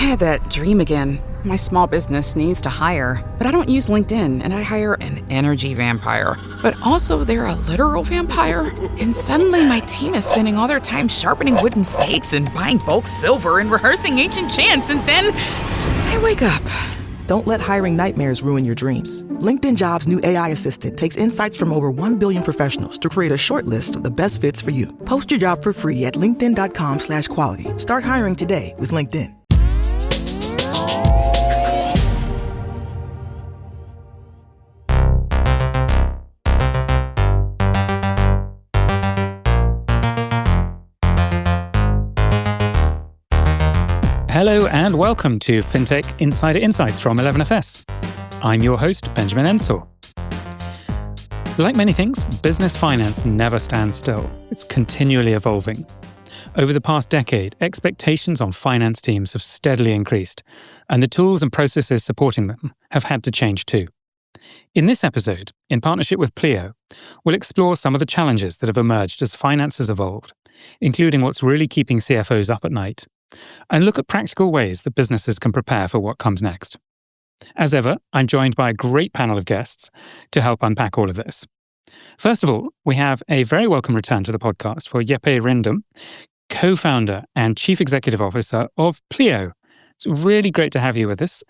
had that dream again. My small business needs to hire, but I don't use LinkedIn, and I hire an energy vampire. But also they're a literal vampire. And suddenly my team is spending all their time sharpening wooden stakes and buying bulk silver and rehearsing ancient chants, and then I wake up. Don't let hiring nightmares ruin your dreams. LinkedIn Jobs' new AI assistant takes insights from over 1 billion professionals to create a short list of the best fits for you. Post your job for free at linkedin.com/quality. Start hiring today with LinkedIn. Hello and welcome to FinTech Insider Insights from 11FS. I'm your host, Benjamin Ensor. Like many things, business finance never stands still. It's continually evolving. Over the past decade, expectations on finance teams have steadily increased, and the tools and processes supporting them have had to change too. In this episode, in partnership with Pleo, we'll explore some of the challenges that have emerged as finance has evolved, including what's really keeping CFOs up at night, and look at practical ways that businesses can prepare for what comes next. As ever, I'm joined by a great panel of guests to help unpack all of this. First of all, we have a very welcome return to the podcast for Jeppe Rindom, co-founder and chief executive officer of Pleo. It's really great to have you with us.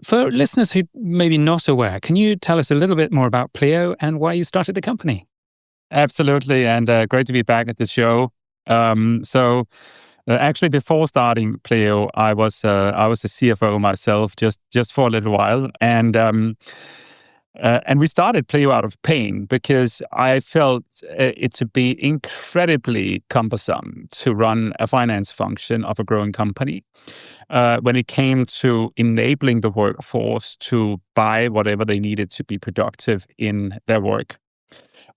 For listeners who may be not aware, can you tell us a little bit more about Pleo and why you started the company? Absolutely, and great to be back at the show. Actually, before starting Pleo, I was a CFO myself, just for a little while, and we started Pleo out of pain because I felt it to be incredibly cumbersome to run a finance function of a growing company when it came to enabling the workforce to buy whatever they needed to be productive in their work.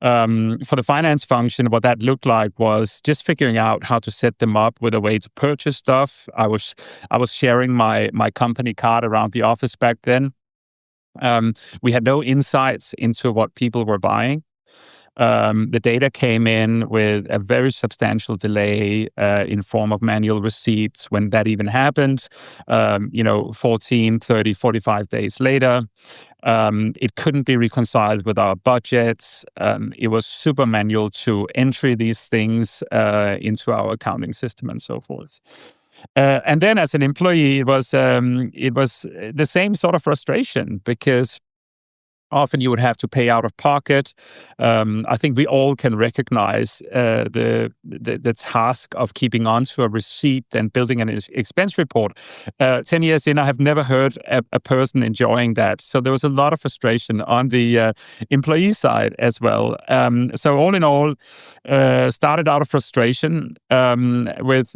For the finance function, what that looked like was just figuring out how to set them up with a way to purchase stuff. I was sharing my company card around the office back then. We had no insights into what people were buying. The data came in with a very substantial delay in form of manual receipts when that even happened, 14, 30, 45 days later. It couldn't be reconciled with our budgets. It was super manual to entry these things into our accounting system and so forth. And then as an employee, it was the same sort of frustration because often you would have to pay out of pocket. I think we all can recognize the task of keeping on to a receipt and building an expense report. 10 years in, I have never heard a person enjoying that. So there was a lot of frustration on the employee side as well. So all in all, started out of frustration with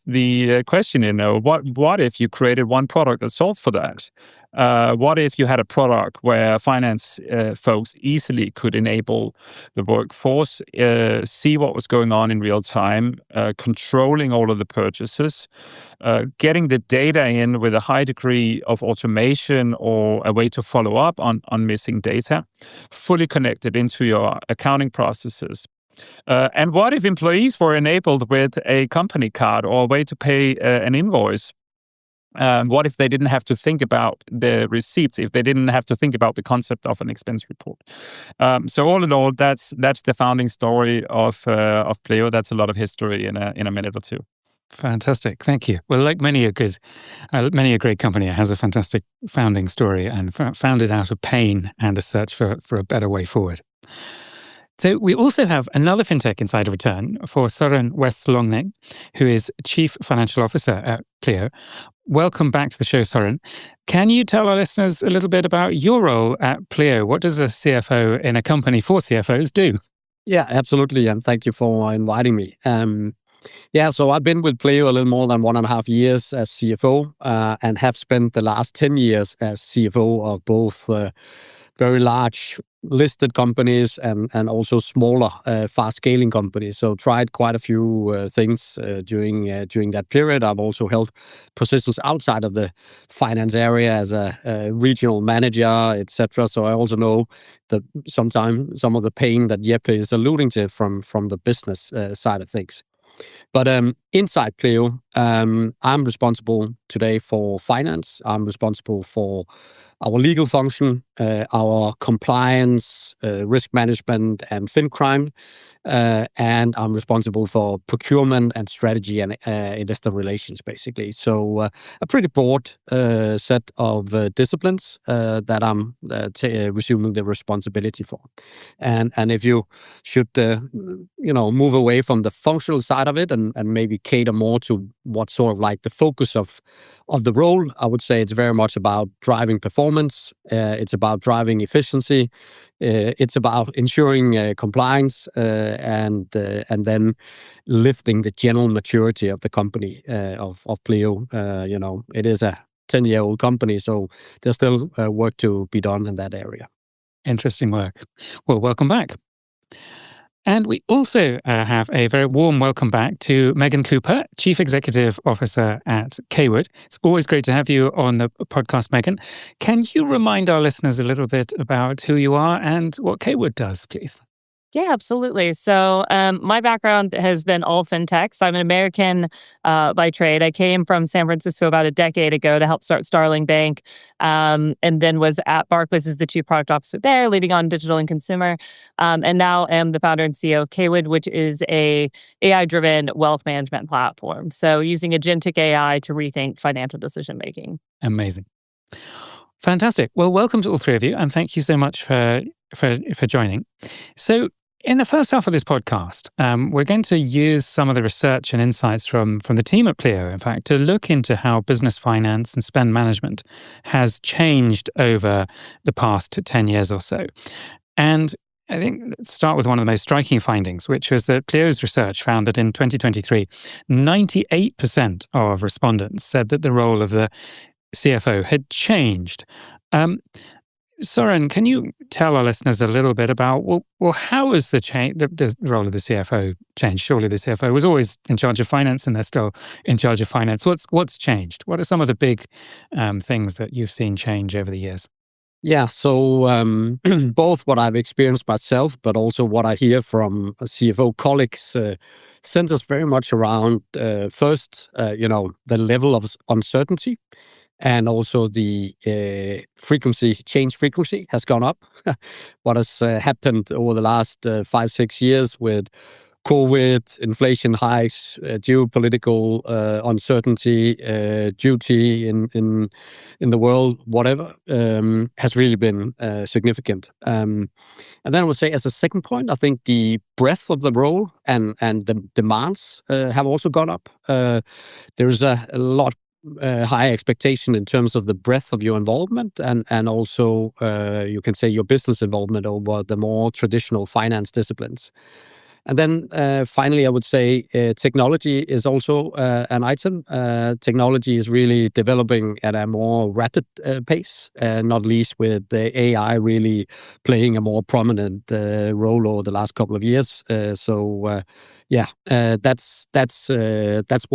the question, what if you created one product that solved for that? What if you had a product where finance folks easily could enable the workforce, see what was going on in real time, controlling all of the purchases, getting the data in with a high degree of automation or a way to follow up on missing data, fully connected into your accounting processes. And what if employees were enabled with a company card or a way to pay an invoice? What if they didn't have to think about the receipts, if they didn't have to think about the concept of an expense report? So all in all, that's the founding story of Pleo. That's a lot of history in a minute or two. Fantastic, thank you. Well, like many a great company, it has a fantastic founding story and founded out of pain and a search for a better way forward. So we also have another FinTech Insider return for Søren Westh Lonning, who is Chief Financial Officer at Pleo. Welcome back to the show, Søren. Can you tell our listeners a little bit about your role at Pleo? What does a CFO in a company for CFOs do? Yeah, absolutely. And thank you for inviting me. So I've been with Pleo a little more than 1.5 years as CFO and have spent the last 10 years as CFO of both very large listed companies and also smaller, fast-scaling companies. So tried quite a few things during that period. I've also held positions outside of the finance area as a regional manager, etc. So I also know sometimes some of the pain that Jeppe is alluding to from the business side of things. But inside Pleo, I'm responsible today for finance. I'm responsible for our legal function, our compliance, risk management, and fin crime. And I'm responsible for procurement and strategy and investor relations, basically. So a pretty broad set of disciplines that I'm resuming the responsibility for. And if you should, move away from the functional side of it and maybe cater more to what sort of like the focus of the role, I would say it's very much about driving performance. It's about driving efficiency. It's about ensuring compliance and then lifting the general maturity of the company of Pleo. It is a 10-year-old company, so there's still work to be done in that area. Interesting work. Well, welcome back. And we also have a very warm welcome back to Megan Cooper, Chief Executive Officer at Caywood. It's always great to have you on the podcast, Megan. Can you remind our listeners a little bit about who you are and what Caywood does, please? Yeah, absolutely. So my background has been all fintech. So I'm an American by trade. I came from San Francisco about a decade ago to help start Starling Bank, and then was at Barclays as the chief product officer there, leading on digital and consumer. And now am the founder and CEO of Caywood, which is a AI-driven wealth management platform. So using agentic AI to rethink financial decision making. Amazing. Fantastic. Well, welcome to all three of you, and thank you so much for joining. So, in the first half of this podcast, we're going to use some of the research and insights from the team at Pleo, in fact, to look into how business finance and spend management has changed over the past 10 years or so. And I think let's start with one of the most striking findings, which was that Pleo's research found that in 2023, 98% of respondents said that the role of the CFO had changed. Søren, can you tell our listeners a little bit about, how has the role of the CFO changed? Surely the CFO was always in charge of finance and they're still in charge of finance. What's changed? What are some of the big things that you've seen change over the years? Yeah, so both what I've experienced myself, but also what I hear from CFO colleagues centers very much around first, the level of uncertainty. And also the change frequency has gone up. What has happened over the last 5-6 years with COVID, inflation hikes, geopolitical uncertainty, duty in the world, whatever, has really been significant. And then I would say as a second point, I think the breadth of the role and the demands have also gone up. There's a lot high expectation in terms of the breadth of your involvement and also you can say your business involvement over the more traditional finance disciplines. And then finally, I would say technology is also an item. Technology is really developing at a more rapid pace, not least with the AI really playing a more prominent role over the last couple of years. That's what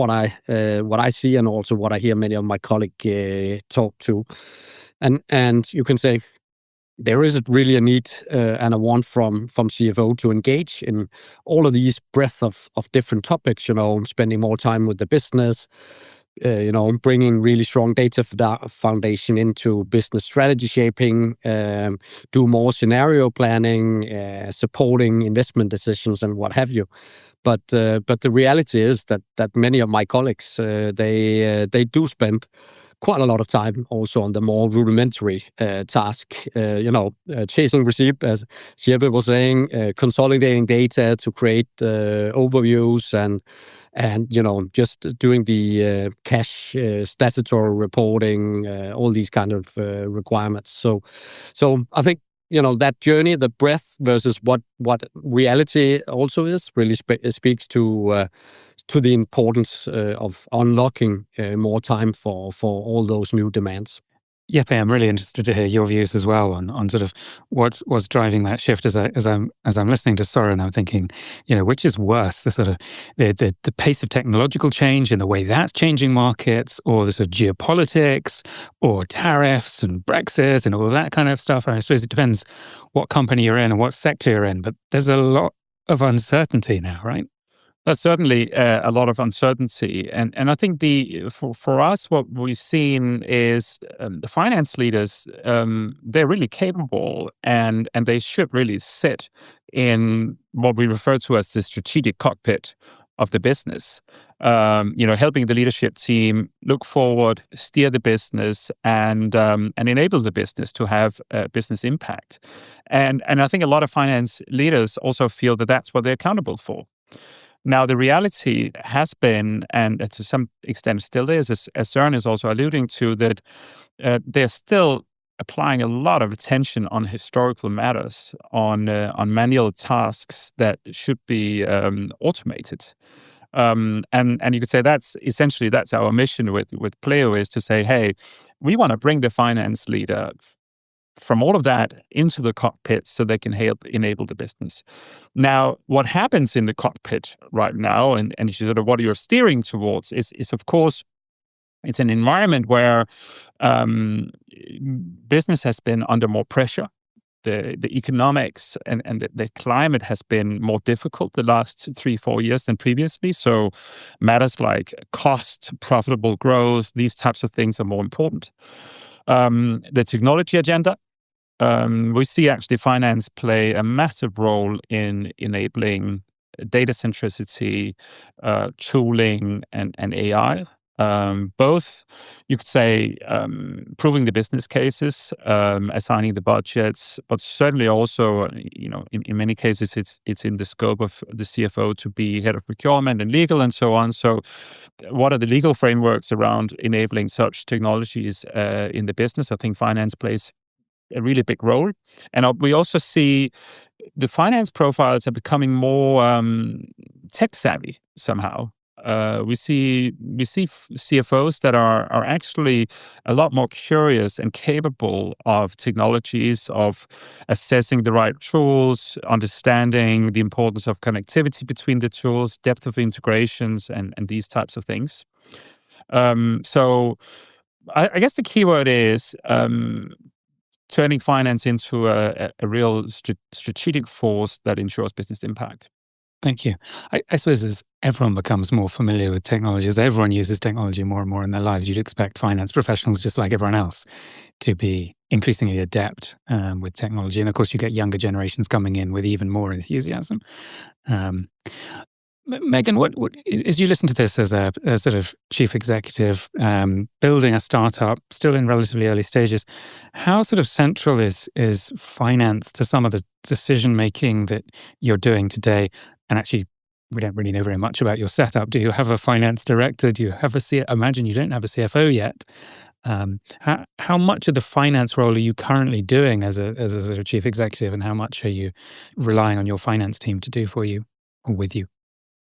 I see, and also what I hear many of my colleagues talk to, and you can say there is really a need and a want from CFO to engage in all of these breadth of different topics. Spending more time with the business. Bringing really strong data foundation into business strategy shaping, do more scenario planning, supporting investment decisions, and what have you. But the reality is that many of my colleagues they do spend quite a lot of time also on the more rudimentary task, chasing receipt, as Jeppe was saying, consolidating data to create overviews and just doing the cash statutory reporting, all these kind of requirements. So I think that journey, the breadth versus what reality also is, really speaks to the importance of unlocking more time for all those new demands. Jeppe, I'm really interested to hear your views as well on sort of what's driving that shift. As I'm listening to Søren, I'm thinking, which is worse, the sort of the pace of technological change and the way that's changing markets, or the sort of geopolitics, or tariffs and Brexit and all that kind of stuff. I suppose it depends what company you're in and what sector you're in, but there's a lot of uncertainty now, right? There's certainly a lot of uncertainty, and I think for us, what we've seen is the finance leaders, they're really capable, and they should really sit in what we refer to as the strategic cockpit of the business. Helping the leadership team look forward, steer the business, and enable the business to have business impact. And I think a lot of finance leaders also feel that that's what they're accountable for. Now, the reality has been, and to some extent still is, as Søren is also alluding to, that they're still applying a lot of attention on historical matters, on manual tasks that should be automated. And you could say that's our mission with Pleo, is to say, hey, we want to bring the finance leader from all of that into the cockpit so they can help enable the business. Now, what happens in the cockpit right now, and sort of what you're steering towards, is of course, it's an environment where business has been under more pressure. The economics and the climate has been more difficult the last 3-4 years than previously. So matters like cost, profitable growth, these types of things are more important. The technology agenda, we see actually finance play a massive role in enabling data centricity, tooling, and AI. Both, you could say, proving the business cases, assigning the budgets, but certainly also, in many cases, it's in the scope of the CFO to be head of procurement and legal and so on. So what are the legal frameworks around enabling such technologies in the business? I think finance plays a really big role. And we also see the finance profiles are becoming more tech savvy somehow. We see CFOs that are actually a lot more curious and capable of technologies, of assessing the right tools, understanding the importance of connectivity between the tools, depth of integrations, and these types of things. So I guess the key word is turning finance into a real strategic force that ensures business impact. Thank you. I suppose as everyone becomes more familiar with technology, as everyone uses technology more and more in their lives, you'd expect finance professionals, just like everyone else, to be increasingly adept with technology. And of course, you get younger generations coming in with even more enthusiasm. Megan, what as you listen to this as a sort of chief executive, building a startup, still in relatively early stages, how sort of central is finance to some of the decision making that you're doing today? And actually, we don't really know very much about your setup. Do you have a finance director? Do you have imagine you don't have a CFO yet. How much of the finance role are you currently doing as a sort of chief executive, and how much are you relying on your finance team to do for you or with you?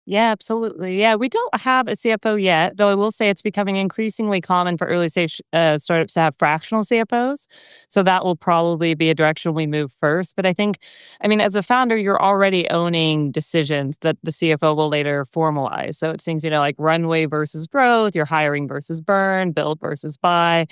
Yeah, absolutely. Yeah, we don't have a CFO yet, though I will say it's becoming increasingly common for early stage startups to have fractional CFOs. So that will probably be a direction we move first. But as a founder, you're already owning decisions that the CFO will later formalize. So it seems, like runway versus growth, your hiring versus burn, build versus buy.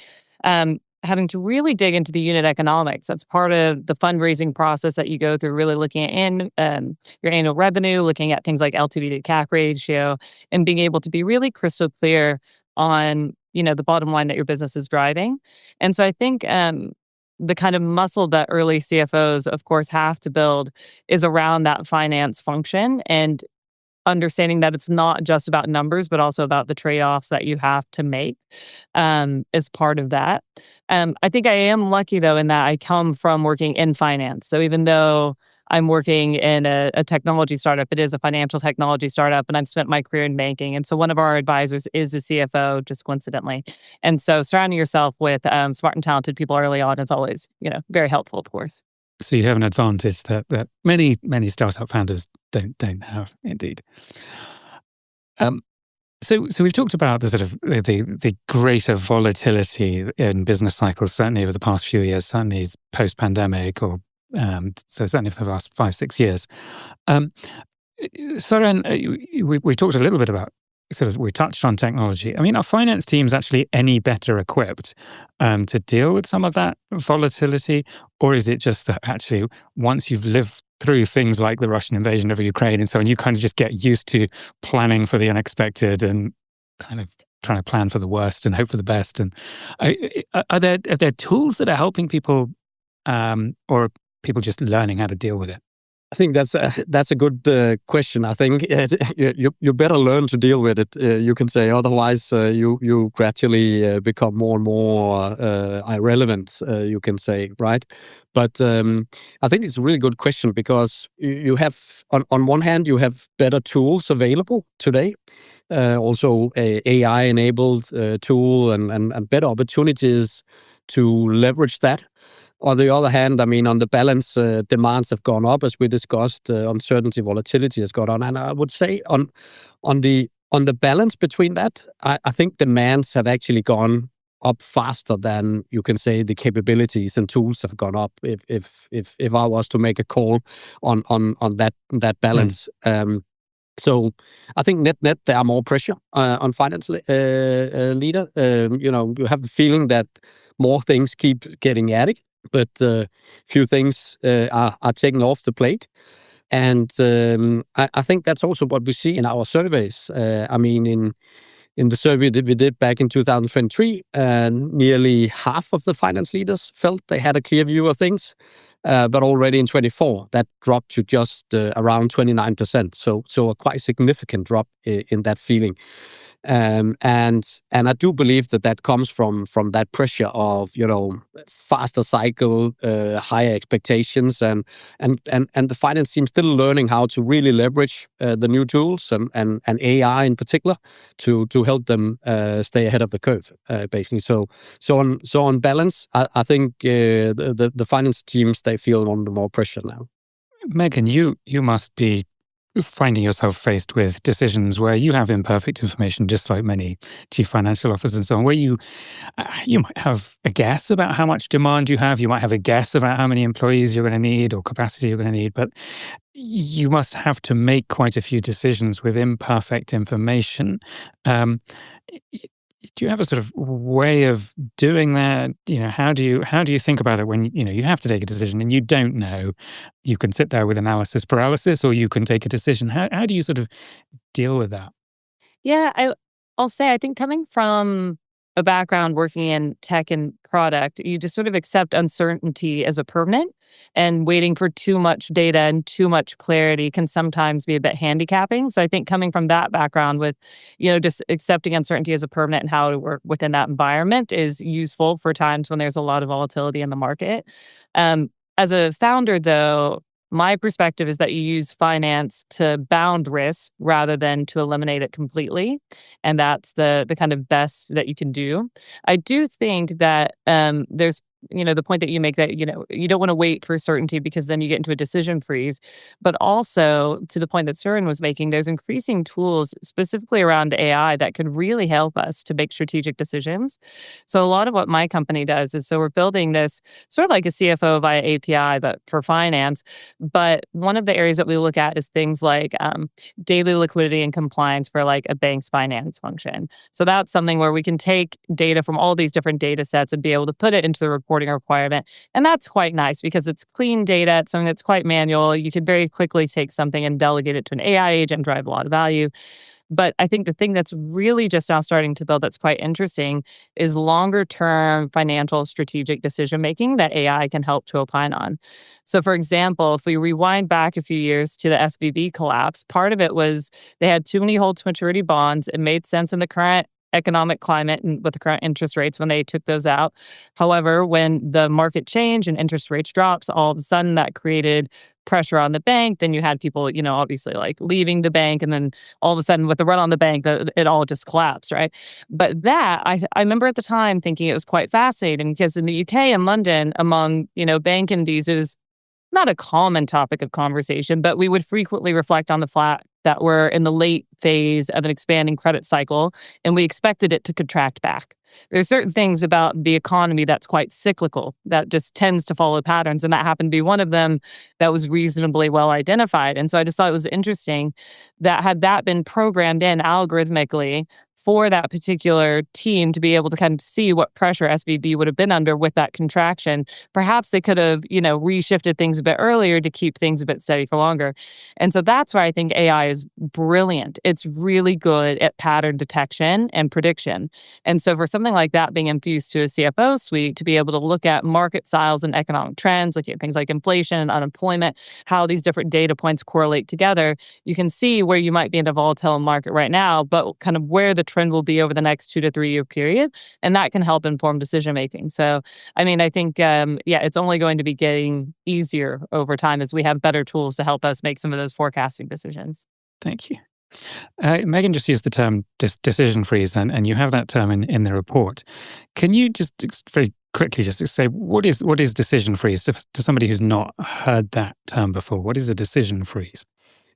Having to really dig into the unit economics. That's part of the fundraising process that you go through, really looking at your annual revenue, looking at things like LTV to CAC ratio, and being able to be really crystal clear on, the bottom line that your business is driving. And so I think the kind of muscle that early CFOs, of course, have to build is around that finance function and understanding that it's not just about numbers, but also about the trade-offs that you have to make as part of that. I think I am lucky, though, in that I come from working in finance. So even though I'm working in a technology startup, it is a financial technology startup, and I've spent my career in banking. And so one of our advisors is a CFO, just coincidentally. And so surrounding yourself with smart and talented people early on is always, very helpful, of course. So you have an advantage that many startup founders don't have, indeed. So we've talked about the sort of the greater volatility in business cycles, certainly over the past few years, certainly post-pandemic, or so certainly for the last 5-6 years. Søren, we talked a little bit about we touched on technology. Are finance teams actually any better equipped to deal with some of that volatility? Or is it just that actually once you've lived through things like the Russian invasion of Ukraine and so on, you kind of just get used to planning for the unexpected and kind of trying to plan for the worst and hope for the best. And are there tools that are helping people, or people just learning how to deal with it? I think that's a good question. I think you better learn to deal with it. You can say, otherwise you gradually become more and more irrelevant. You can say, right? But I think it's a really good question because you have on one hand you have better tools available today, also a AI enabled tool and better opportunities to leverage that. On the other hand, I mean, on the balance, demands have gone up, as we discussed. Uncertainty, volatility has gone on, and I would say on the balance between that, I think demands have actually gone up faster than you can say the capabilities and tools have gone up. If I was to make a call on that balance. So I think net there are more pressure on finance leader. You have the feeling that more things keep getting added, but few things are taken off the plate. And I think that's also what we see in our surveys. I mean, in the survey that we did back in 2023, nearly half of the finance leaders felt they had a clear view of things. But already in 24, that dropped to just around 29%. So a quite significant drop in that feeling. And I do believe that comes from that pressure of faster cycle, higher expectations, and the finance team still learning how to really leverage the new tools and AI in particular to help them stay ahead of the curve, basically. So on balance, I think the finance teams, they feel under more pressure now. Megan, you must be finding yourself faced with decisions where you have imperfect information, just like many chief financial officers and so on, where you might have a guess about how much demand you have, you might have a guess about how many employees you're going to need or capacity you're going to need, but you must have to make quite a few decisions with imperfect information. Do you have a sort of way of doing that? How do you think about it when you have to take a decision and you don't know? You can sit there with analysis paralysis, or you can take a decision. How do you sort of deal with that? Yeah, I'll say I think coming from a background working in tech and product, you just sort of accept uncertainty as a permanent, and waiting for too much data and too much clarity can sometimes be a bit handicapping. So I think coming from that background with, just accepting uncertainty as a permanent and how to work within that environment is useful for times when there's a lot of volatility in the market. As a founder, though, my perspective is that you use finance to bound risk rather than to eliminate it completely. And that's the kind of best that you can do. I do think that there's the point that you make that, you don't want to wait for certainty because then you get into a decision freeze. But also, to the point that Søren was making, there's increasing tools specifically around AI that could really help us to make strategic decisions. So a lot of what my company does is, so we're building this sort of like a CFO via API, but for finance. But one of the areas that we look at is things like daily liquidity and compliance for like a bank's finance function. So that's something where we can take data from all these different data sets and be able to put it into the reporting requirement. And that's quite nice because it's clean data. It's something that's quite manual. You can very quickly take something and delegate it to an AI agent and drive a lot of value. But I think the thing that's really just now starting to build that's quite interesting is longer term financial strategic decision making that AI can help to opine on. So for example, if we rewind back a few years to the SVB collapse, part of it was they had too many hold to maturity bonds. It made sense in the current economic climate and with the current interest rates when they took those out. However, when the market changed and interest rates dropped, all of a sudden that created pressure on the bank. Then you had people, obviously like leaving the bank, and then all of a sudden with the run on the bank, it all just collapsed, right? But that, I remember at the time thinking it was quite fascinating because in the UK and London, among, bank MDs, it was not a common topic of conversation, but we would frequently reflect on the fact that we're in the late phase of an expanding credit cycle, and we expected it to contract back. There's certain things about the economy that's quite cyclical, that just tends to follow patterns, and that happened to be one of them that was reasonably well identified. And so I just thought it was interesting that had that been programmed in algorithmically for that particular team to be able to kind of see what pressure SVB would have been under with that contraction. Perhaps they could have, reshifted things a bit earlier to keep things a bit steady for longer. And so that's why I think AI is brilliant. It's really good at pattern detection and prediction. And so for something like that being infused to a CFO suite, to be able to look at market size and economic trends, looking at things like inflation and unemployment, how these different data points correlate together, you can see where you might be in a volatile market right now, but kind of where the trend will be over the next 2 to 3 year period. And that can help inform decision making. So, I think, it's only going to be getting easier over time as we have better tools to help us make some of those forecasting decisions. Thank you. Megan just used the term decision freeze, and you have that term in the report. Can you just very quickly just say what is decision freeze to somebody who's not heard that term before? What is a decision freeze?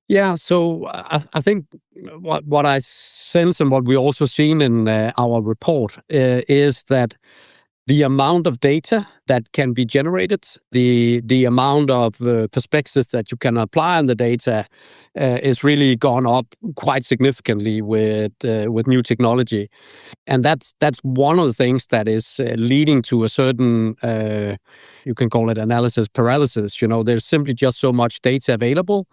Yeah, so I think what I sense and what we also seen in our report is that the amount of data that can be generated, the amount of perspectives that you can apply on the data is really gone up quite significantly with new technology, and that's one of the things that is leading to a certain you can call it analysis paralysis. There's simply just so much data available,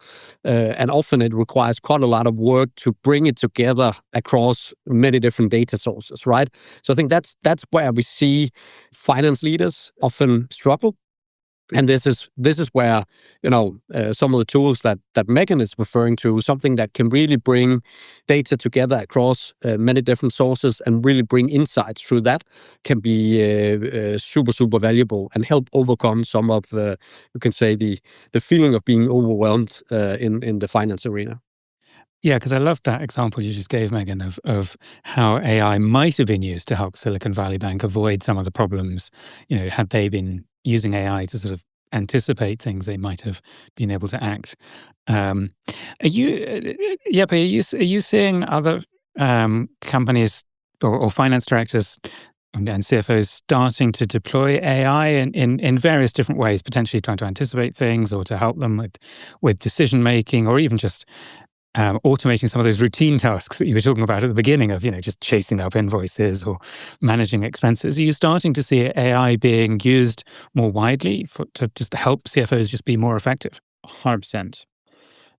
and often it requires quite a lot of work to bring it together across many different data sources, right? So I think that's where we see finance leaders often struggle. And this is where, some of the tools that Megan is referring to, something that can really bring data together across many different sources and really bring insights through that, can be super, super valuable and help overcome some of the, you can say, the feeling of being overwhelmed in the finance arena. Yeah, because I love that example you just gave, Megan, of how AI might have been used to help Silicon Valley Bank avoid some of the problems. Had they been using AI to sort of anticipate things, they might have been able to act. Are you seeing other companies or finance directors and CFOs starting to deploy AI in various different ways, potentially trying to anticipate things or to help them with decision making, or even just automating some of those routine tasks that you were talking about at the beginning of, just chasing up invoices or managing expenses? Are you starting to see AI being used more widely to just help CFOs just be more effective? 100%.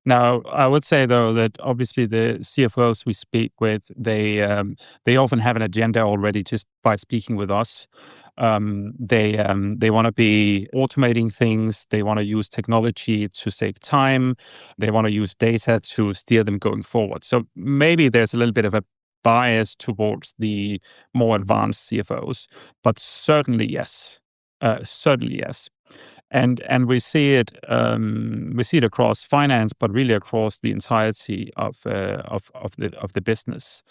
Now, I would say, though, that obviously the CFOs we speak with, they often have an agenda already just by speaking with us. They want to be automating things. They want to use technology to save time. They want to use data to steer them going forward. So maybe there's a little bit of a bias towards the more advanced CFOs, but certainly yes. Certainly yes. And we see it across finance, but really across the entirety of the business.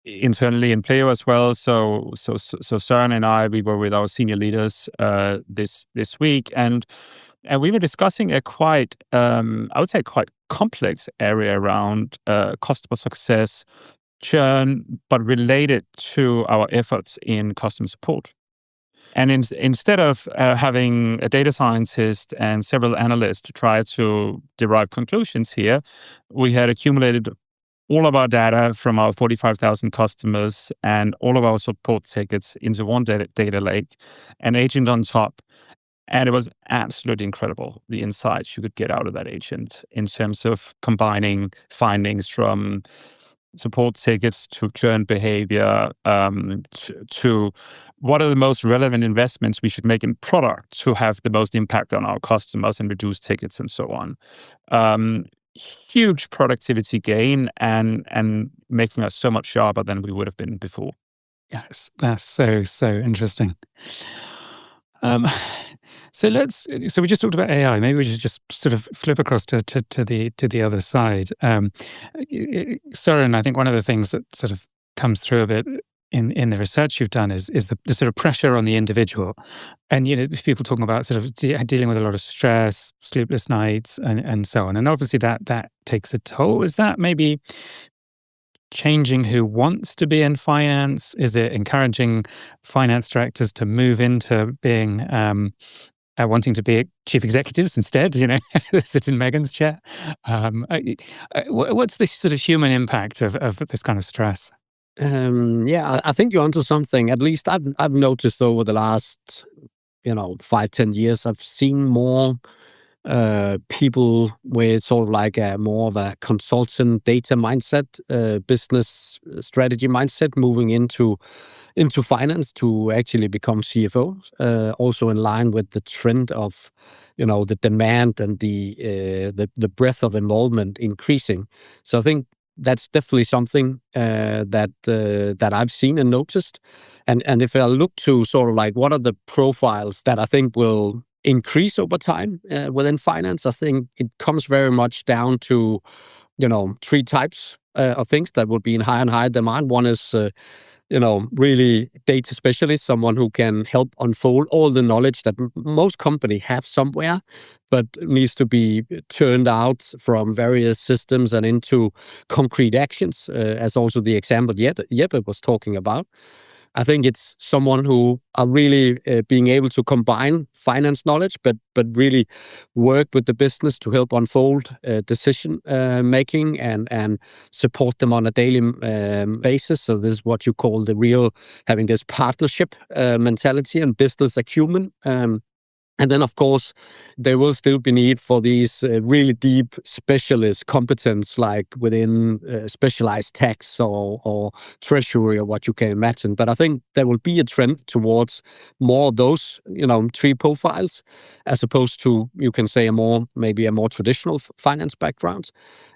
Internally in Pleo as well. So Søren and I, we were with our senior leaders this week, and we were discussing a quite complex area around customer success, churn, but related to our efforts in customer support. And instead of having a data scientist and several analysts to try to derive conclusions here, we had accumulated all of our data from our 45,000 customers and all of our support tickets into one data lake, an agent on top. And it was absolutely incredible, the insights you could get out of that agent in terms of combining findings from support tickets to churn behavior, to what are the most relevant investments we should make in product to have the most impact on our customers and reduce tickets and so on. Huge productivity gain and making us so much sharper than we would have been before. Yes, that's so interesting. So we just talked about AI. Maybe we should just sort of flip across to the other side. Søren, I think one of the things that sort of comes through a bit in the research you've done is the sort of pressure on the individual, and people talking about sort of dealing with a lot of stress, sleepless nights, and so on. And obviously that takes a toll. Is that maybe changing who wants to be in finance? Is it encouraging finance directors to move into being wanting to be chief executives instead, sit in Megan's chair. What's the sort of human impact of this kind of stress? I think you're onto something. At least I've noticed over the last 5-10 years, I've seen more people with sort of like more of a consultant data mindset, business strategy mindset, moving into finance to actually become CFOs. Also in line with the trend of the demand and the breadth of involvement increasing. So I think that's definitely something that I've seen and noticed. And if I look to sort of like what are the profiles that I think will increase over time within finance, I think it comes very much down to 3 types of things that will be in higher and higher demand. One is really data specialist, someone who can help unfold all the knowledge that most companies have somewhere, but needs to be turned out from various systems and into concrete actions, as also the example Jeppe was talking about. I think it's someone who are really being able to combine finance knowledge, but really work with the business to help unfold decision making and support them on a daily basis. So this is what you call having this partnership mentality and business acumen. And then, of course, there will still be need for these really deep specialist competence, like within specialized tax or treasury or what you can imagine. But I think there will be a trend towards more of those, 3 profiles, as opposed to, you can say, maybe a more traditional finance background.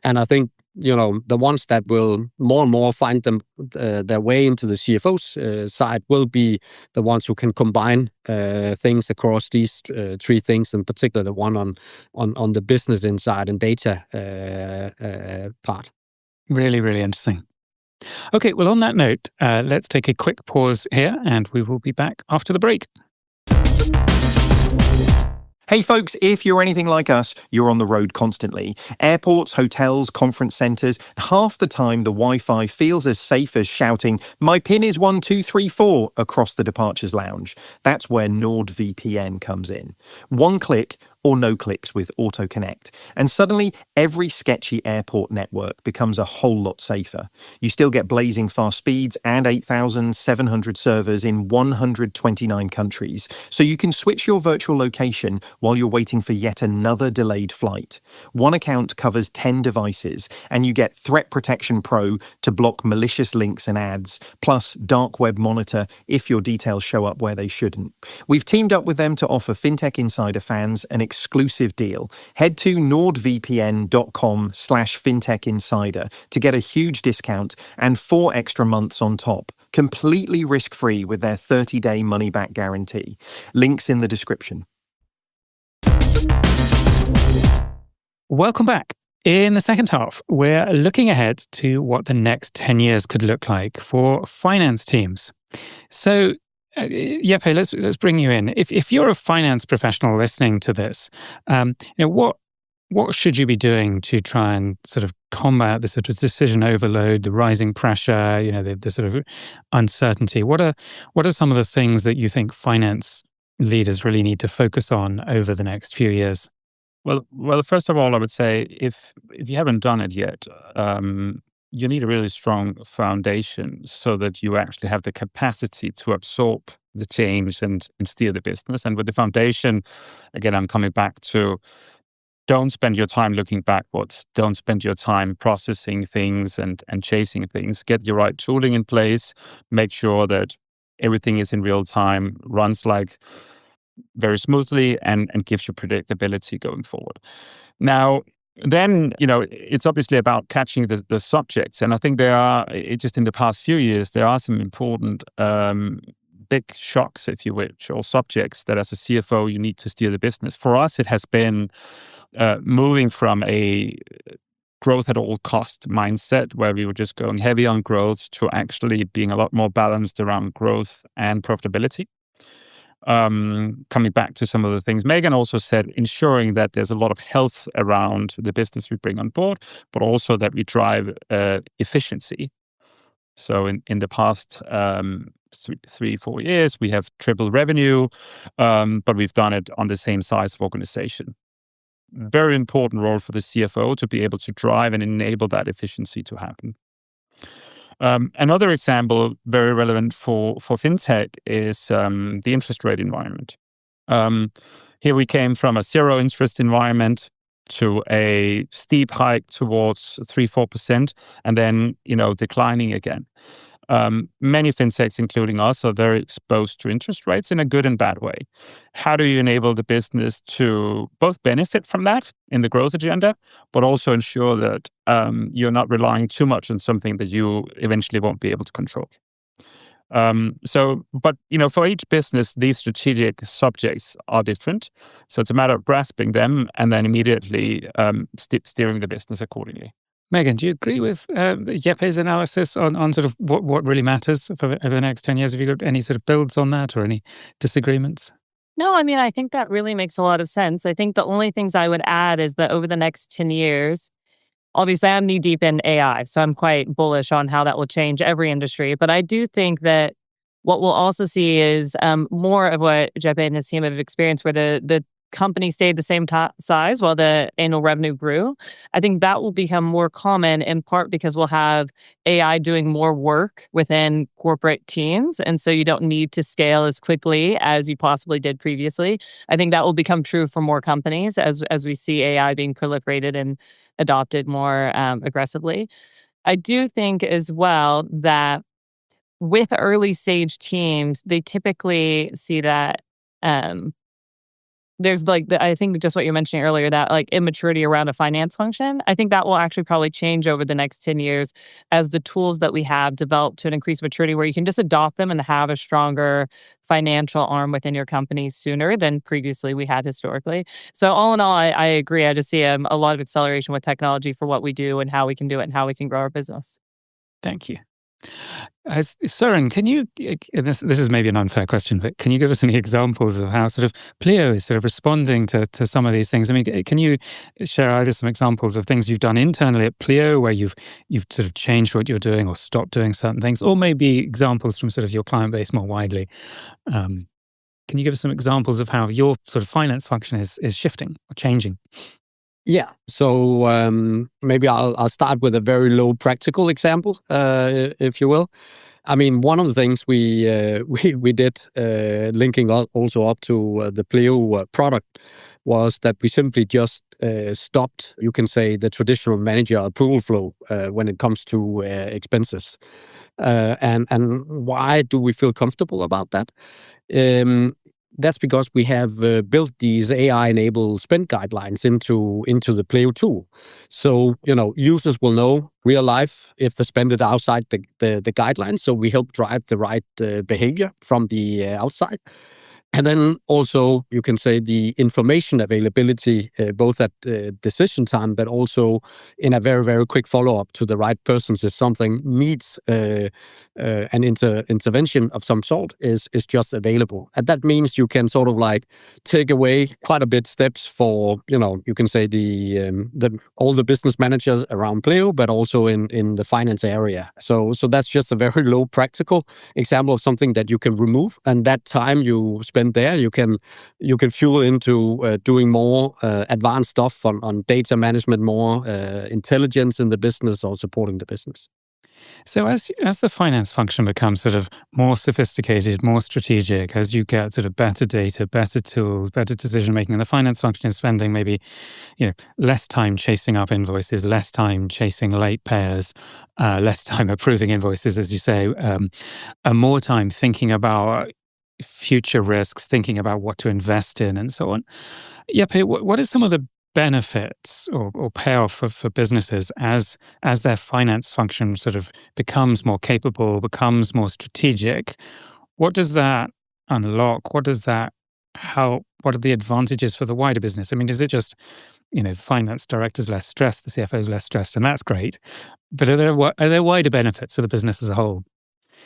And I think the ones that will more and more find their way into the CFO's side will be the ones who can combine things across these 3 things, in particular the one on the business inside and data part. Really, really interesting. Okay, well, on that note, let's take a quick pause here, and we will be back after the break. Hey folks, if you're anything like us, you're on the road constantly. Airports, hotels, conference centres, half the time the Wi-Fi feels as safe as shouting, "My PIN is 1234" across the departures lounge. That's where NordVPN comes in. 1 click or no clicks with AutoConnect. And suddenly, every sketchy airport network becomes a whole lot safer. You still get blazing fast speeds and 8,700 servers in 129 countries, so you can switch your virtual location while you're waiting for yet another delayed flight. One account covers 10 devices, and you get Threat Protection Pro to block malicious links and ads, plus Dark Web Monitor if your details show up where they shouldn't. We've teamed up with them to offer FinTech Insider fans an exclusive deal. Head to nordvpn.com/fintechinsider to get a huge discount and 4 extra months on top, completely risk-free with their 30-day money-back guarantee. Links in the description. Welcome back. In the second half, we're looking ahead to what the next 10 years could look like for finance teams. So, Jeppe, let's bring you in. If you're a finance professional listening to this, what should you be doing to try and sort of combat the sort of decision overload, the rising pressure, the sort of uncertainty? What are some of the things that you think finance leaders really need to focus on over the next few years? Well, first of all, I would say if you haven't done it yet, you need a really strong foundation so that you actually have the capacity to absorb the change and steer the business. And with the foundation, again, I'm coming back to don't spend your time looking backwards. Don't spend your time processing things and chasing things. Get your right tooling in place. Make sure that everything is in real time, runs like very smoothly and gives you predictability going forward. Now, then, it's obviously about catching the subjects. And I think just in the past few years, there are some important big shocks, if you wish, or subjects that as a CFO, you need to steer the business. For us, it has been moving from a growth at all cost mindset where we were just going heavy on growth to actually being a lot more balanced around growth and profitability. Coming back to some of the things Megan also said, ensuring that there's a lot of health around the business we bring on board, but also that we drive efficiency. So in the past 3-4 years, we have tripled revenue, but we've done it on the same size of organization. Very important role for the CFO to be able to drive and enable that efficiency to happen. Another example, very relevant for fintech, is the interest rate environment. Here we came from a zero interest environment to a steep hike towards 3-4%, and then declining again. Many fintechs, including us, are very exposed to interest rates in a good and bad way. How do you enable the business to both benefit from that in the growth agenda, but also ensure that you're not relying too much on something that you eventually won't be able to control? But for each business, these strategic subjects are different. So it's a matter of grasping them and then immediately steering the business accordingly. Megan, do you agree with Jeppe's analysis on sort of what really matters over the next 10 years? Have you got any sort of builds on that or any disagreements? No, I mean, I think that really makes a lot of sense. I think the only things I would add is that over the next 10 years, obviously I'm knee deep in AI, so I'm quite bullish on how that will change every industry. But I do think that what we'll also see is more of what Jeppe and his team have experienced, where the company stayed the same size while the annual revenue grew. I think that will become more common, in part because we'll have AI doing more work within corporate teams. And so you don't need to scale as quickly as you possibly did previously. I think that will become true for more companies as we see AI being proliferated and adopted more aggressively. I do think as well that with early stage teams, they typically see that there's I think just what you were mentioning earlier, that immaturity around a finance function. I think that will actually probably change over the next 10 years as the tools that we have develop to an increased maturity where you can just adopt them and have a stronger financial arm within your company sooner than previously we had historically. So all in all, I agree. I just see a lot of acceleration with technology for what we do and how we can do it and how we can grow our business. Thank you. Søren, can you, this is maybe an unfair question, but can you give us any examples of how sort of Pleo is sort of responding to some of these things? I mean, can you share either some examples of things you've done internally at Pleo where you've sort of changed what you're doing or stopped doing certain things, or maybe examples from sort of your client base more widely? Can you give us some examples of how your sort of finance function is shifting or changing? Yeah, so maybe I'll start with a very low practical example, if you will. I mean, one of the things we did, linking also up to the Pleo product, was that we simply just stopped, you can say, the traditional manager approval flow when it comes to expenses. And why do we feel comfortable about that? That's because we have built these AI-enabled spend guidelines into the Pleo tool. So, users will know real life if the spend is outside the guidelines. So we help drive the right behavior from the outside. And then also, you can say the information availability, both at decision time, but also in a very, very quick follow-up to the right persons if something needs an intervention of some sort is just available. And that means you can sort of take away quite a bit steps for, you can say all the business managers around Pleo, but also in the finance area. So that's just a very low practical example of something that you can remove, and that time you spend there, you can fuel into doing more advanced stuff on data management, more intelligence in the business, or supporting the business. So as the finance function becomes sort of more sophisticated, more strategic, as you get sort of better data, better tools, better decision making, and the finance function is spending maybe less time chasing up invoices, less time chasing late payers, less time approving invoices, as you say, and more time thinking about future risks, thinking about what to invest in, and so on. Jeppe, what are some of the benefits or payoff for businesses as their finance function sort of becomes more capable, becomes more strategic? What does that unlock? What does that help? What are the advantages for the wider business? I mean, is it just finance directors less stressed, the CFOs less stressed, and that's great, but are there wider benefits for the business as a whole?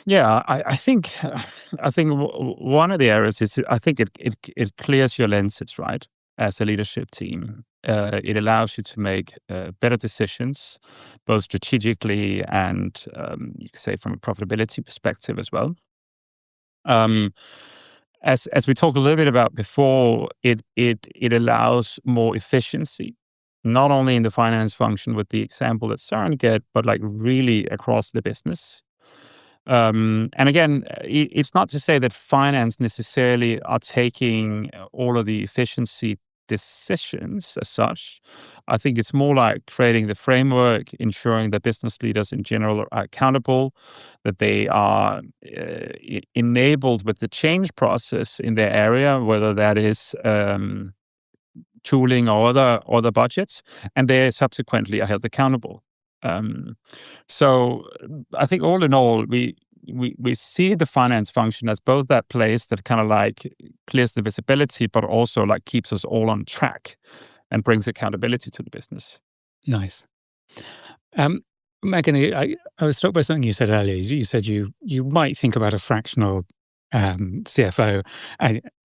Yeah, I think one of the areas is I think it clears your lenses, right, as a leadership team. it allows you to make better decisions, both strategically and you could say from a profitability perspective as well. As we talked a little bit about before, it allows more efficiency, not only in the finance function with the example that Søren gave, but like really across the business. And again, it's not to say that finance necessarily are taking all of the efficiency decisions as such. I think it's more like creating the framework, ensuring that business leaders in general are accountable, that they are enabled with the change process in their area, whether that is tooling or other budgets, and they subsequently are held accountable. So I think all in all, we see the finance function as both that place that kind of like clears the visibility, but also like keeps us all on track and brings accountability to the business. Nice. Megan, I was struck by something you said earlier. You said you might think about a fractional CFO,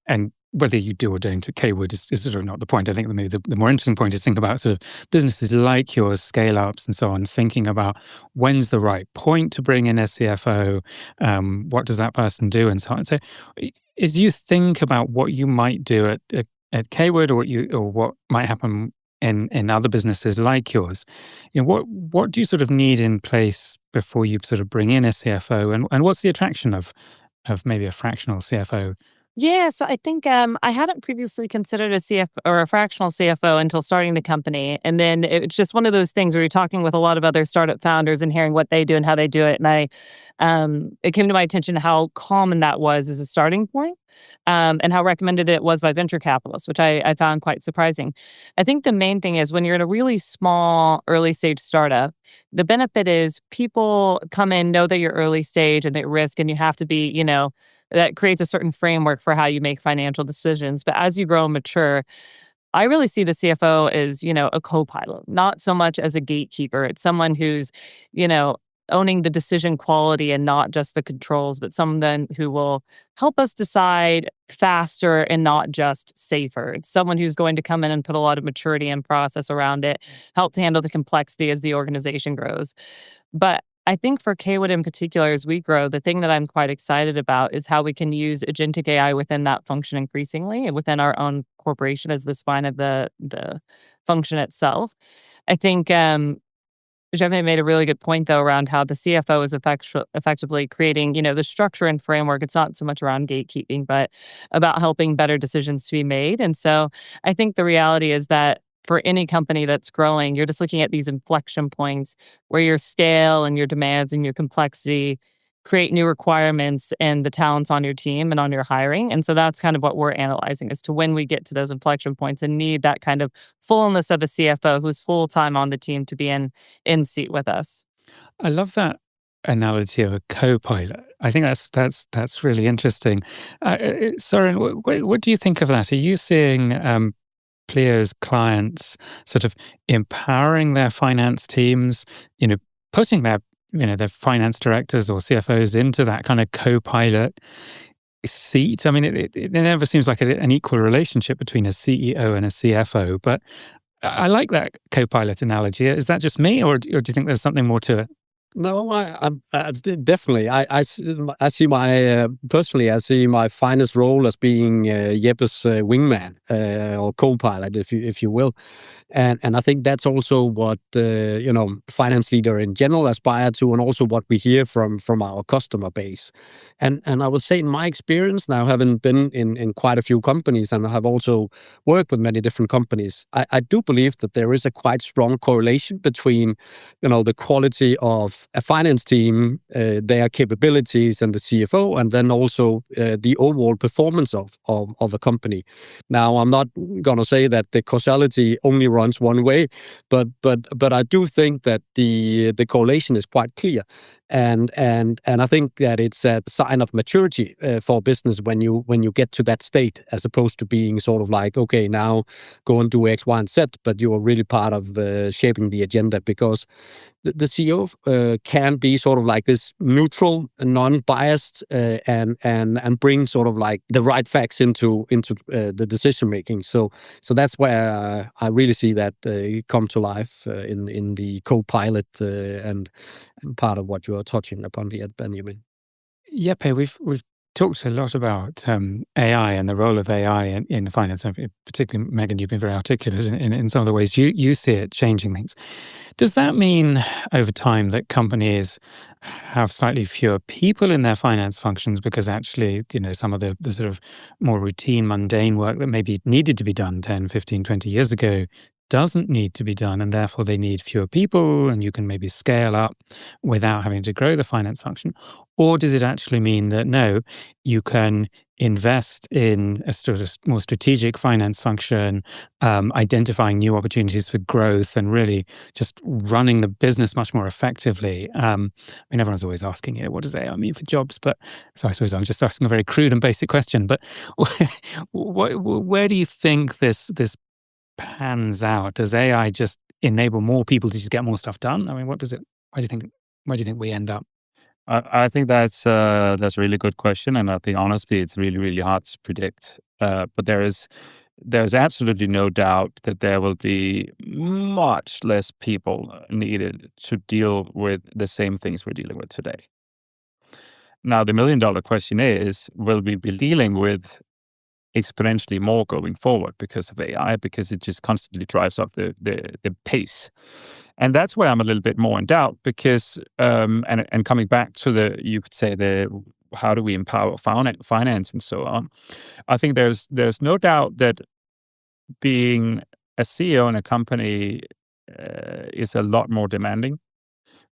and whether you do or don't at Caywood is sort of not the point. I think the more interesting point is think about sort of businesses like yours, scale-ups and so on, thinking about when's the right point to bring in a CFO, what does that person do, and so on. So as you think about what you might do at Caywood or what might happen in other businesses like yours, what do you sort of need in place before you sort of bring in a CFO, and what's the attraction of maybe a fractional CFO? Yeah, so I think I hadn't previously considered a CFO or a fractional CFO until starting the company. And then it's just one of those things where you're talking with a lot of other startup founders and hearing what they do and how they do it. And it came to my attention how common that was as a starting point, and how recommended it was by venture capitalists, which I found quite surprising. I think the main thing is when you're in a really small early stage startup, the benefit is people come in, know that you're early stage and they're at risk, and you have to be, that creates a certain framework for how you make financial decisions. But as you grow and mature, I really see the CFO as, a co-pilot, not so much as a gatekeeper. It's someone who's, owning the decision quality and not just the controls, but someone who will help us decide faster and not just safer. It's someone who's going to come in and put a lot of maturity and process around it, help to handle the complexity as the organization grows. But I think for Caywood in particular, as we grow, the thing that I'm quite excited about is how we can use agentic AI within that function increasingly and within our own corporation as the spine of the function itself. I think Jeppe made a really good point, though, around how the CFO is effectively creating, the structure and framework. It's not so much around gatekeeping, but about helping better decisions to be made. And so I think the reality is that for any company that's growing, you're just looking at these inflection points where your scale and your demands and your complexity create new requirements and the talents on your team and on your hiring. And so that's kind of what we're analyzing as to when we get to those inflection points and need that kind of fullness of a CFO who's full-time on the team to be in seat with us. I love that analogy of a co-pilot. I think that's really interesting. Søren, what do you think of that? Are you seeing Pleo's clients sort of empowering their finance teams, putting their finance directors or CFOs into that kind of co-pilot seat? I mean, it never seems like an equal relationship between a CEO and a CFO, but I like that co-pilot analogy. Is that just me, or do you think there's something more to it? No, I definitely. I see personally, I see my finest role as being Jeppe's wingman or co-pilot, if you will, and I think that's also what finance leader in general aspire to, and also what we hear from our customer base. And I would say, in my experience now, having been in quite a few companies, and I have also worked with many different companies, I do believe that there is a quite strong correlation between the quality of a finance team, their capabilities, and the CFO, and then also the overall performance of a company. Now, I'm not going to say that the causality only runs one way, but I do think that the correlation is quite clear. And I think that it's a sign of maturity for business when you get to that state, as opposed to being sort of like, okay, now go and do X, Y, and Z, but you are really part of shaping the agenda, because the CEO can be sort of like this neutral, non-biased, and bring sort of like the right facts into the decision making. So that's where I really see that come to life in the co-pilot and part of what you are touching upon here, Benjamin. Jeppe, we've talked a lot about AI and the role of AI in finance. Particularly, Megan, you've been very articulate in some of the ways you see it changing things. Does that mean over time that companies have slightly fewer people in their finance functions because actually, some of the sort of more routine, mundane work that maybe needed to be done 10, 15, 20 years ago doesn't need to be done, and therefore they need fewer people, and you can maybe scale up without having to grow the finance function? Or does it actually mean that no, you can invest in a sort of more strategic finance function, identifying new opportunities for growth, and really just running the business much more effectively? Everyone's always asking, what does AI mean for jobs? But so I suppose I'm just asking a very crude and basic question. But where do you think this pans out? Does AI just enable more people to just get more stuff done? What does it? Where do you think we end up? I think that's a really good question, and I think honestly, it's really, really hard to predict. But there's absolutely no doubt that there will be much less people needed to deal with the same things we're dealing with today. Now, the $1 million question is: will we be dealing with exponentially more going forward because of AI, because it just constantly drives up the pace? And that's where I'm a little bit more in doubt, because and coming back to you could say how do we empower finance and so on. I think there's no doubt that being a CEO in a company is a lot more demanding,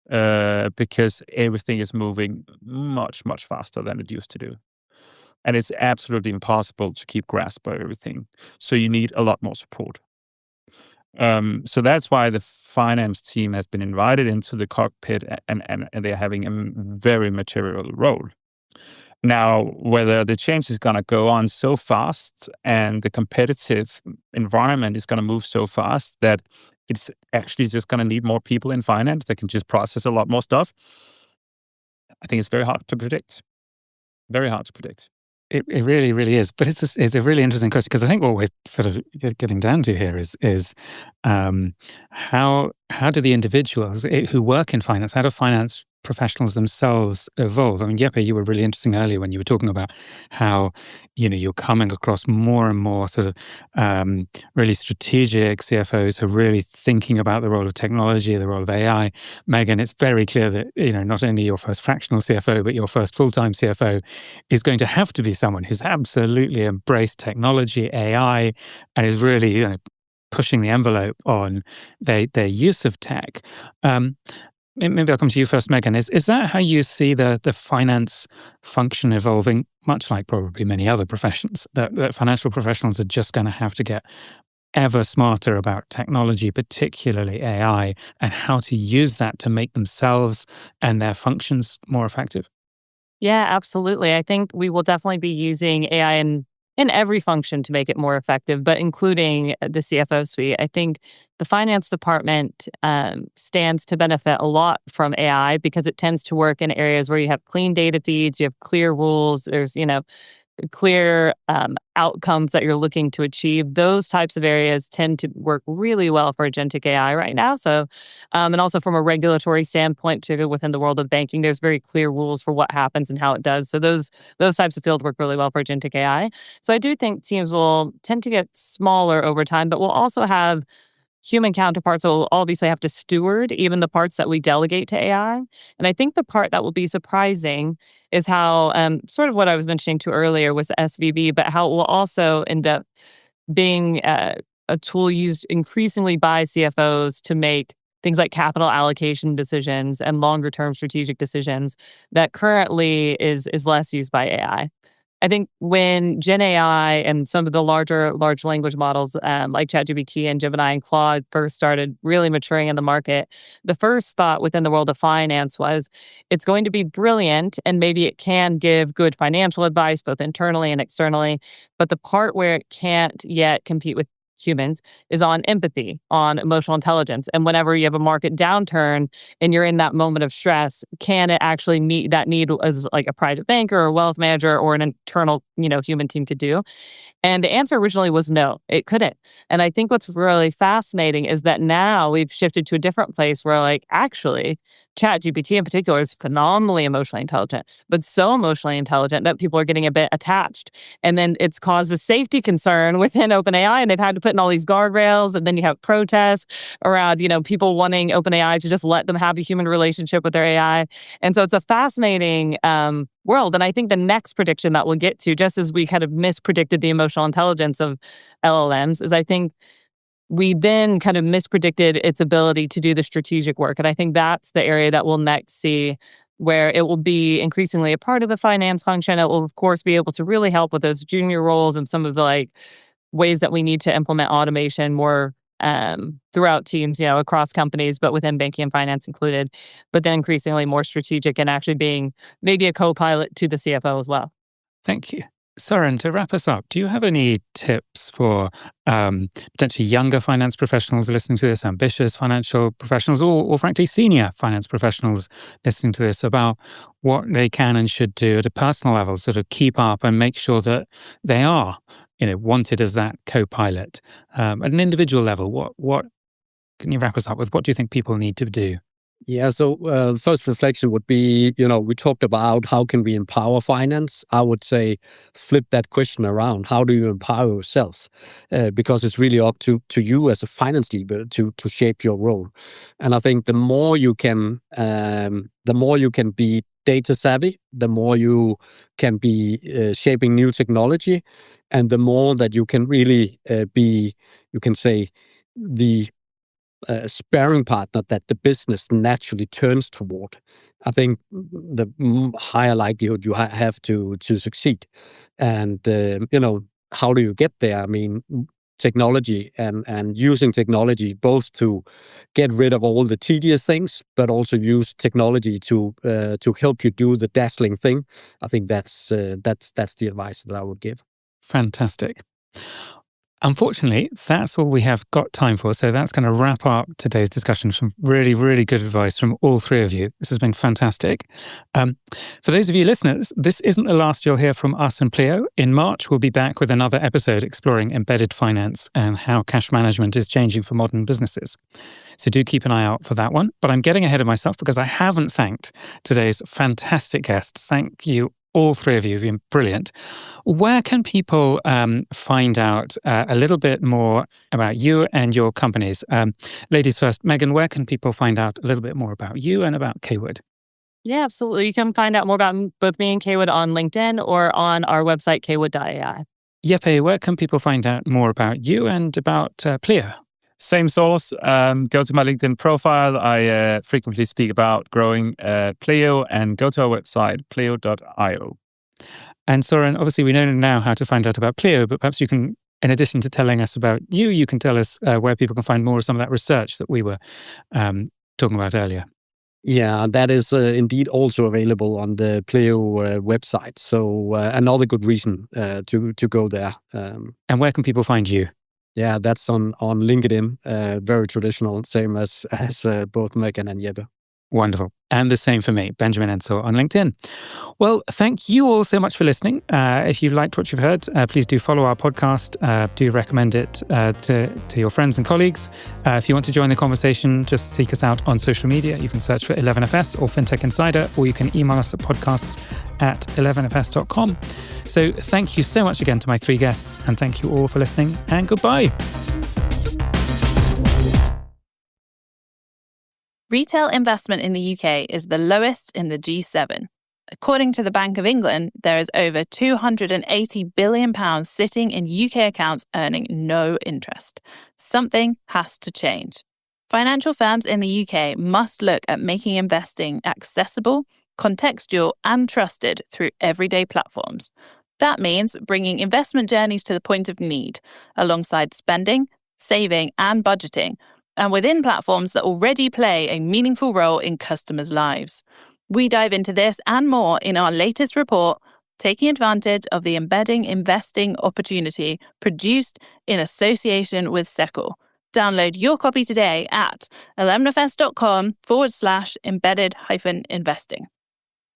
because everything is moving much, much faster than it used to do. And it's absolutely impossible to keep grasp of everything. So you need a lot more support. So that's why the finance team has been invited into the cockpit, and they're having a very material role. Now, whether the change is going to go on so fast and the competitive environment is going to move so fast that it's actually just going to need more people in finance that can just process a lot more stuff, I think it's very hard to predict. Very hard to predict. It really, really is. But it's a really interesting question, because I think what we're sort of getting down to here is how do the individuals who work in finance, how do finance professionals themselves evolve? Jeppe, you were really interesting earlier when you were talking about how you're coming across more and more sort of really strategic CFOs who are really thinking about the role of technology, the role of AI. Megan, it's very clear that not only your first fractional CFO, but your first full-time CFO is going to have to be someone who's absolutely embraced technology, AI, and is really pushing the envelope on their use of tech. Maybe I'll come to you first, Megan. Is that how you see the finance function evolving, much like probably many other professions, that financial professionals are just going to have to get ever smarter about technology, particularly AI, and how to use that to make themselves and their functions more effective? Yeah, absolutely. I think we will definitely be using AI in every function to make it more effective, but including the CFO suite. I think the finance department stands to benefit a lot from AI, because it tends to work in areas where you have clean data feeds, you have clear rules, there's clear outcomes that you're looking to achieve. Those types of areas tend to work really well for agentic AI right now. So, and also from a regulatory standpoint, particularly within the world of banking, there's very clear rules for what happens and how it does. So those types of fields work really well for agentic AI. So I do think teams will tend to get smaller over time, but we'll also have human counterparts that will obviously have to steward even the parts that we delegate to AI. And I think the part that will be surprising is how, sort of what I was mentioning to earlier was the SVB, but how it will also end up being a tool used increasingly by CFOs to make things like capital allocation decisions and longer term strategic decisions that currently is less used by AI. I think when Gen AI and some of the large language models like ChatGPT and Gemini and Claude first started really maturing in the market, the first thought within the world of finance was it's going to be brilliant and maybe it can give good financial advice both internally and externally. But the part where it can't yet compete with humans is on empathy, on emotional intelligence. And whenever you have a market downturn and you're in that moment of stress, can it actually meet that need as like a private banker or a wealth manager or an internal, human team could do? And the answer originally was no, it couldn't. And I think what's really fascinating is that now we've shifted to a different place where actually ChatGPT in particular is phenomenally emotionally intelligent, but so emotionally intelligent that people are getting a bit attached. And then it's caused a safety concern within OpenAI, and they've had to put in all these guardrails. And then you have protests around, people wanting OpenAI to just let them have a human relationship with their AI. And so it's a fascinating world. And I think the next prediction that we'll get to, just as we kind of mispredicted the emotional intelligence of LLMs, is I think we then kind of mispredicted its ability to do the strategic work. And I think that's the area that we'll next see where it will be increasingly a part of the finance function. It will, of course, be able to really help with those junior roles and some of the ways that we need to implement automation more throughout teams, across companies, but within banking and finance included. But then increasingly more strategic and actually being maybe a co-pilot to the CFO as well. Thank you. Søren, to wrap us up, do you have any tips for potentially younger finance professionals listening to this, ambitious financial professionals, or frankly, senior finance professionals listening to this about what they can and should do at a personal level, sort of keep up and make sure that they are, wanted as that co-pilot? At an individual level, what can you wrap us up with? What do you think people need to do? Yeah, so the first reflection would be, we talked about how can we empower finance. I would say flip that question around. How do you empower yourself? Because it's really up to you as a finance leader to shape your role. And I think the more you can be data savvy, the more you can be shaping new technology, and the more that you can really be, you can say, the sparring partner that the business naturally turns toward. I think the higher likelihood you have to succeed. And, how do you get there? I mean, technology and using technology both to get rid of all the tedious things, but also use technology to help you do the dazzling thing. I think that's the advice that I would give. Fantastic. Unfortunately, that's all we have got time for. So that's going to wrap up today's discussion. Some really, really good advice from all three of you. This has been fantastic. For those of you listeners, this isn't the last you'll hear from us and Pleo. In March, we'll be back with another episode exploring embedded finance and how cash management is changing for modern businesses. So do keep an eye out for that one. But I'm getting ahead of myself because I haven't thanked today's fantastic guests. Thank you, all three of you have been brilliant. Where can people find out a little bit more about you and your companies? Ladies first, Megan, where can people find out a little bit more about you and about Caywood? Yeah, absolutely. You can find out more about both me and Caywood on LinkedIn or on our website, caywood.ai. Jeppe, where can people find out more about you and about Pleo? Same source. Go to my LinkedIn profile. I frequently speak about growing Pleo, and go to our website, pleo.io. And Søren, obviously we know now how to find out about Pleo, but perhaps you can, in addition to telling us about you, you can tell us where people can find more of some of that research that we were talking about earlier. Yeah, that is indeed also available on the Pleo website. So another good reason to go there. And where can people find you? Yeah, that's on LinkedIn. Very traditional, same as both Megan and Jeppe. Wonderful. And the same for me, Benjamin Ensor on LinkedIn. Well, thank you all so much for listening. If you liked what you've heard, please do follow our podcast. Do recommend it to your friends and colleagues. If you want to join the conversation, just seek us out on social media. You can search for 11FS or FinTech Insider, or you can email us at podcasts@11fs.com. So thank you so much again to my three guests, and thank you all for listening, and goodbye. Retail investment in the UK is the lowest in the G7. According to the Bank of England, there is over £280 billion sitting in UK accounts earning no interest. Something has to change. Financial firms in the UK must look at making investing accessible, contextual, and trusted through everyday platforms. That means bringing investment journeys to the point of need, alongside spending, saving, and budgeting, and within platforms that already play a meaningful role in customers' lives. We dive into this and more in our latest report, Taking Advantage of the Embedding Investing Opportunity, produced in association with Secor. Download your copy today at 11fs.com/embedded-investing.